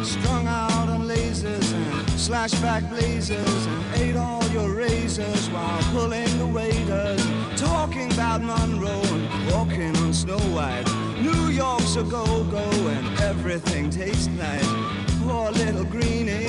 Strung out on lasers and slashback blazers, and ate all your razors while pulling the waiters, talking about Monroe and walking on Snow White. New York's a go-go and everything tastes nice. Poor little greenie.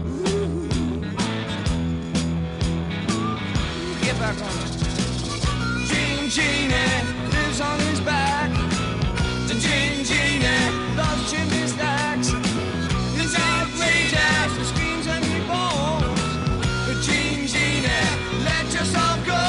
Ooh. Get back on it. Gene lives on his back. Gene loves chimney stacks. His outrageous, he screams and he moans. But Gene, let yourself go.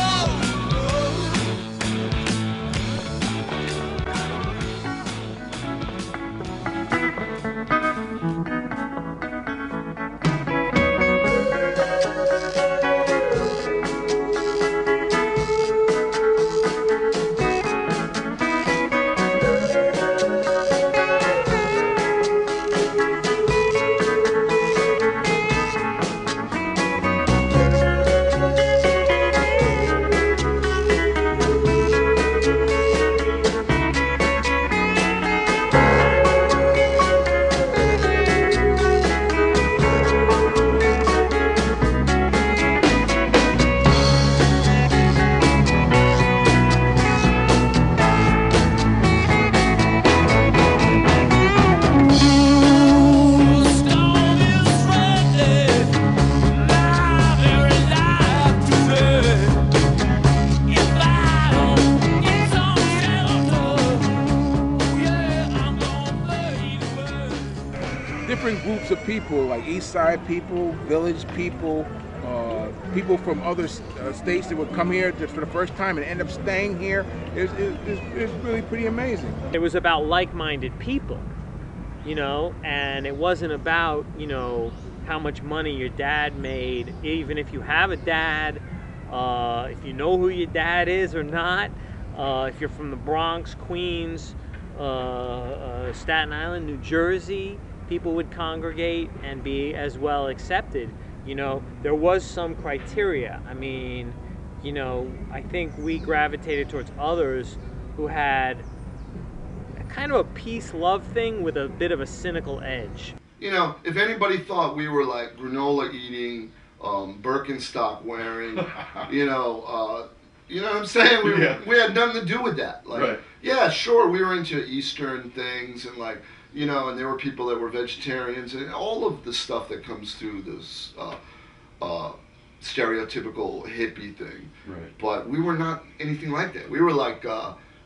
Different groups of people, like East Side people, Village people, people from other states that would come here just for the first time and end up staying here. It's really pretty amazing. It was about like-minded people, you know, and it wasn't about, you know, how much money your dad made, even if you have a dad, if you know who your dad is or not, if you're from the Bronx, Queens, Staten Island, New Jersey, people would congregate and be as well accepted. You know, there was some criteria. I mean, you know, I think we gravitated towards others who had kind of a peace-love thing with a bit of a cynical edge. You know, if anybody thought we were like granola eating, Birkenstock wearing, you know what I'm saying? We had nothing to do with that. Like, right. Yeah, sure, we were into Eastern things and like, you know, and there were people that were vegetarians and all of the stuff that comes through this stereotypical hippie thing. Right. But we were not anything like that. We were like,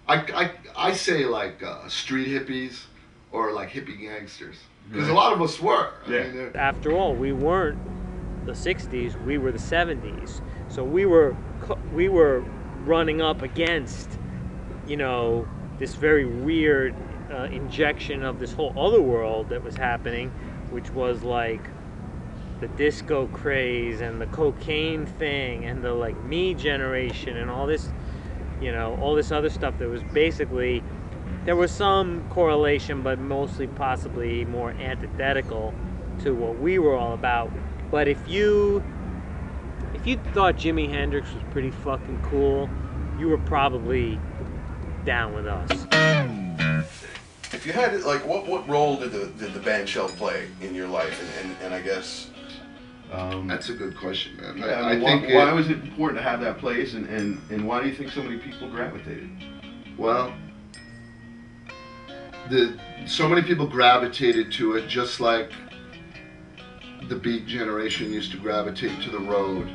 I say like street hippies or like hippie gangsters. Because a lot of us were. Yeah. I mean, after all, we weren't the 60s, we were the 70s. So we were running up against, you know, this very weird injection of this whole other world that was happening, which was like the disco craze and the cocaine thing and the like me generation and all this, you know, all this other stuff that was basically, there was some correlation, but mostly possibly more antithetical to what we were all about. But if you thought Jimi Hendrix was pretty fucking cool, you were probably down with us. If you had, like, what role did the Bandshell play in your life? And I guess that's a good question, man. Yeah, I think why was it important to have that place, and why do you think so many people gravitated? Well, so many people gravitated to it, just like the Beat generation used to gravitate to the road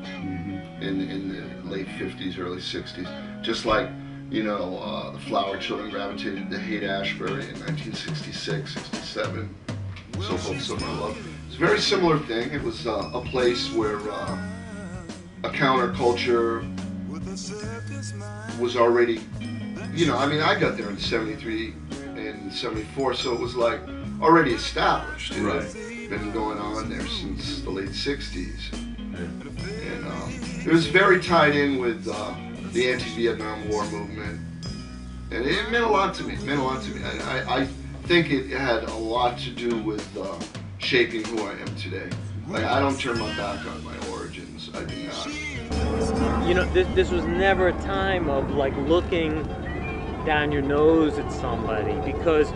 in the late 50s, early 60s. Just like, you know, the Flower Children gravitated to Haight-Ashbury in 1966, 67, so forth, so on. It's a very similar thing. It was a place where a counterculture was already, you know, I mean, I got there in 73 and 74, so it was like already established. It had been going on there since the late 60s. And it was very tied in with the anti-Vietnam War movement. And it meant a lot to me. It meant a lot to me. I think it had a lot to do with shaping who I am today. Like, I don't turn my back on my origins. I do not. You know, this was never a time of like looking down your nose at somebody, because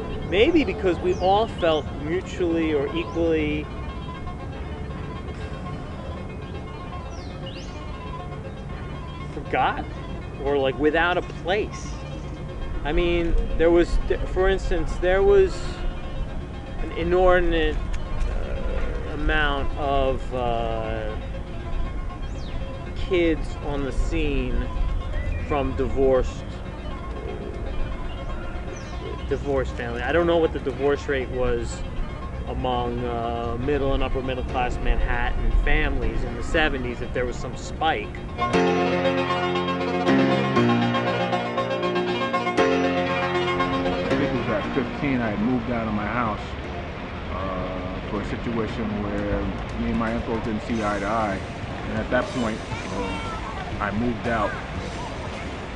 we all felt mutually or equally forgotten or like without a place. I mean, there was, for instance, there was an inordinate amount of kids on the scene from divorced family. I don't know what the divorce rate was among middle and upper middle class Manhattan families in the 70s, if there was some spike. I think it was at 15 I had moved out of my house for a situation where me and my uncle didn't see eye to eye. And at that point, I moved out,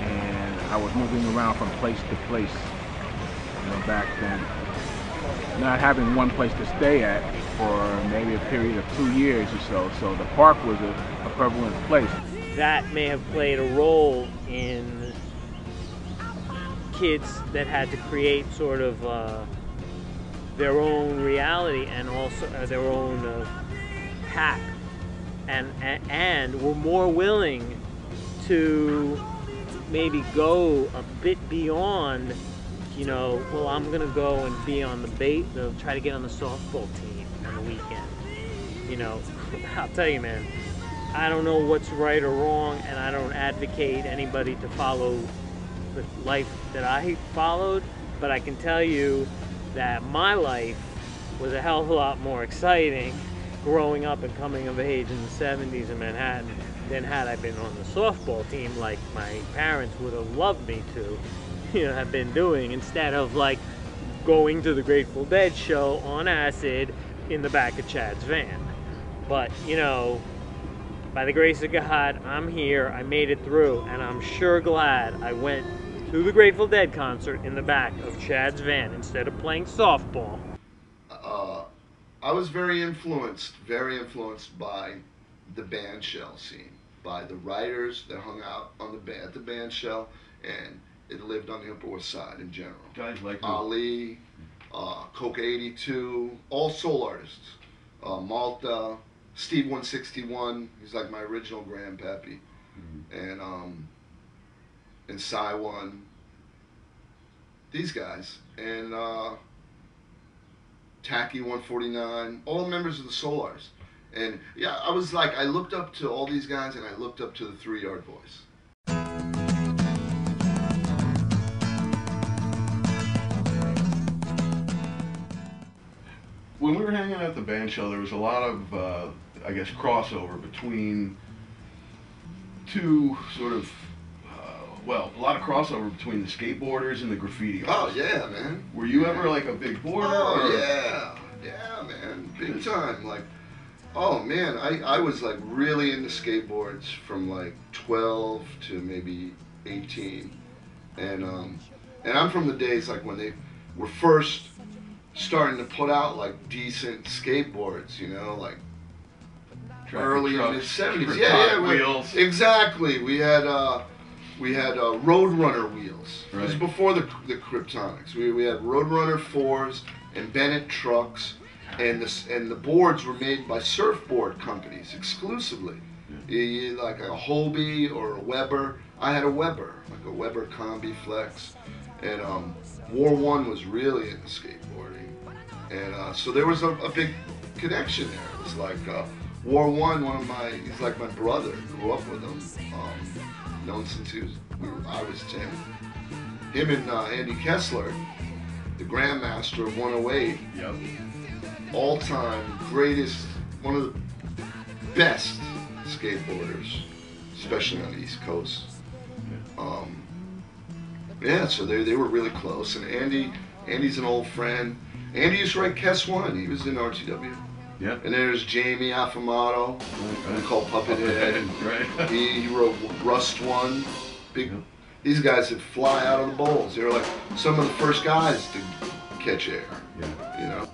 and I was moving around from place to place. You know, back then, not having one place to stay at for maybe a period of 2 years or so. So the park was a prevalent place. That may have played a role in kids that had to create sort of their own reality and also their own pack, and were more willing to maybe go a bit beyond, you know, well, I'm gonna go and be on the try to get on the softball team on the weekend. You know, I'll tell you, man, I don't know what's right or wrong, and I don't advocate anybody to follow the life that I followed, but I can tell you that my life was a hell of a lot more exciting growing up and coming of age in the 70s in Manhattan than had I been on the softball team like my parents would have loved me to, you know, have been doing, instead of like going to the Grateful Dead show on acid in the back of Chad's van. But, you know, by the grace of God, I'm here, I made it through, and I'm sure glad I went to the Grateful Dead concert in the back of Chad's van instead of playing softball. I was very influenced by the Bandshell scene, by the writers that hung out on at the Bandshell, and it lived on the Upper West Side in general. Guys like Ali, Coca 82, all soul artists. Malta, Steve 161, he's like my original grandpappy, and Cy One, these guys, and Tacky 149, all members of the soul artists. And yeah, I was like, I looked up to all these guys, and I looked up to the 3 Yard Boys. When we were hanging out at the Bandshell, there was a lot of, I guess, crossover between two sort of, well, a lot of crossover between the skateboarders and the graffiti artists. Oh yeah, man. Were you ever like a big boarder? Oh yeah, man, big time. Like, oh man, I was like really into skateboards from like 12 to maybe 18, and I'm from the days like when they were first starting to put out like decent skateboards, you know, like early in the 70s. Yeah, wheels. Exactly. We had Roadrunner wheels. Right. This was before the Kryptonics. We had Roadrunner 4s and Bennett trucks, and the boards were made by surfboard companies exclusively. You like a Hobie or a Weber. I had a Weber, like a Weber Combi Flex, and War One was really into skateboarding, and so there was a big connection there. It was like War One, he's like my brother. Grew up with him, known since I was 10. Him and Andy Kessler, the Grandmaster of 108. Yep. All-time greatest, one of the best skateboarders, especially on the East Coast. Yeah, so they were really close, and Andy's an old friend. Andy used to write Kess One. He was in RTW. Yeah. And there's Jamie Affamato, called Puppethead. Right. He wrote Rust One. These guys would fly out of the bowls. They were like some of the first guys to catch air. Yeah. You know.